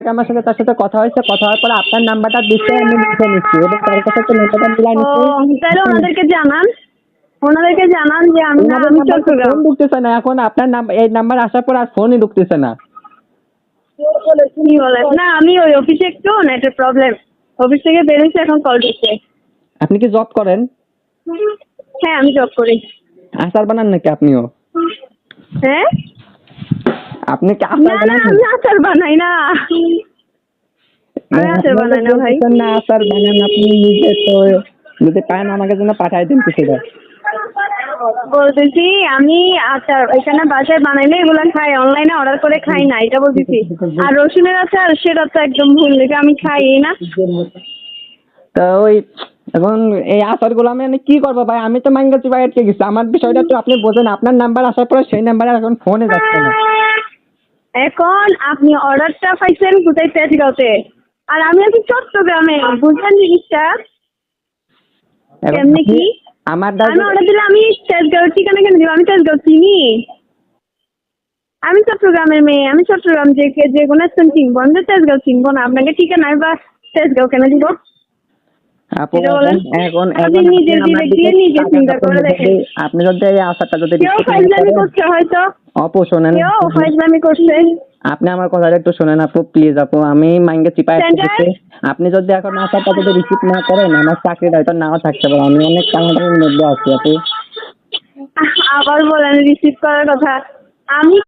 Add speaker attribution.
Speaker 1: আমার সাথে তার সাথে কথা হয়েছে, কথা হওয়ার পরে আপনার নাম্বারটা দিচ্ছে, আমি লিখে নিচ্ছি এবং তার কাছে তো নাম্বারটা মিলাই
Speaker 2: ও
Speaker 1: নিচ্ছি।
Speaker 2: তাহলে ওনাদেরকে জানান যে আমি
Speaker 1: ওনাদের নাম্বার তো
Speaker 2: চট্টগ্রাম।
Speaker 1: ফোন ঢুকতেছে না এখন, আপনার নাম্বার এই নাম্বার আসার পর আর ফোনই ঢুকতেছে না।
Speaker 2: কি বলে না, আমি ওই অফিসে একটু নেটের প্রবলেম, অফিস থেকে বেরোচ্ছে, এখন কল দিচ্ছে।
Speaker 1: আপনি কি জব করেন?
Speaker 2: হ্যাঁ আমি জব করি।
Speaker 1: আচার বানান নাকি আপনিও?
Speaker 2: হ্যাঁ
Speaker 1: আপনি কি
Speaker 2: না
Speaker 1: আচার
Speaker 2: না
Speaker 1: বানান?
Speaker 2: আমি আচার বানাই না, আমি আচার বানাই না ভাই।
Speaker 1: না আচার বানান আপনি নিজে, তো যদি পারেন আমাকে জন্য পাঠাই দিন কিছুটা।
Speaker 2: বলতেছি আমি আচার এখানে বাসায় বানাইলে এগুলা খাই, অনলাইনে অর্ডার করে খাই না, এটা বলতেছি। আর রসুনের আচার সেটা তো একদম ভুল, এটা আমি খাই না।
Speaker 1: তো ওই এখন এই আচার গুলো আমি কি করবো ভাই, আমি তো মাইঙ্গাচি ভাই আটকে গেছি, আমার বিষয়টা তো আপনি বোঝেন। আপনার নাম্বার আসার পরে সেই নাম্বারে এখন ফোনে যাচ্ছে না।
Speaker 2: এখন আপনি অর্ডারটা পাইছেন কোথায়? তেজগাঁওতে, আর আমি আছি চট্টগ্রামে, বুঝলেন জিনিসটা
Speaker 1: এখন
Speaker 2: কেমনে কি?
Speaker 1: আমার
Speaker 2: আমি অর্ডার দিলে আমি তেজগাঁওয়ের ঠিকানা কেন দিব? আমি তেজগাঁও চিনি, আমি চট্টগ্রামের মেয়ে, আমি চট্টগ্রাম যে কোনো স্থান চিনবো, আমি তো তেজগাঁও চিনবো না, আপনাকে ঠিকানায় বা তেজগাঁও কেন দিব?
Speaker 1: আপু
Speaker 2: এটা বলেন।
Speaker 1: এখন
Speaker 2: আপনি
Speaker 1: এখন
Speaker 2: নিজের
Speaker 1: আমার
Speaker 2: বিবেক
Speaker 1: দিকে
Speaker 2: দিয়ে নিজে চিন্তা করে দেখেন।
Speaker 1: আপনি যদি এই আচারটা যদি
Speaker 2: কেউ
Speaker 1: receive না
Speaker 2: ফাইজলামি
Speaker 1: করেন-
Speaker 2: করছে হয়তো,
Speaker 1: আপু শোনেন,
Speaker 2: কেউ ফাইজলামি করছে।
Speaker 1: আপনি আমার কথাটা একটু শোনেন আপু প্লিজ। আপু আমি মাইন্ডে চিপা
Speaker 2: সেন্টার
Speaker 1: দিতে, আপনি যদি এখন আচারটা যদি রিসিভ না করেন আমার চাকরিটা হয়তো নাও থাকতে পারে, আমি অনেক টানাটানির মধ্যে আছি আপু।
Speaker 2: আবার বলেন রিসিভ করার কথা। আমি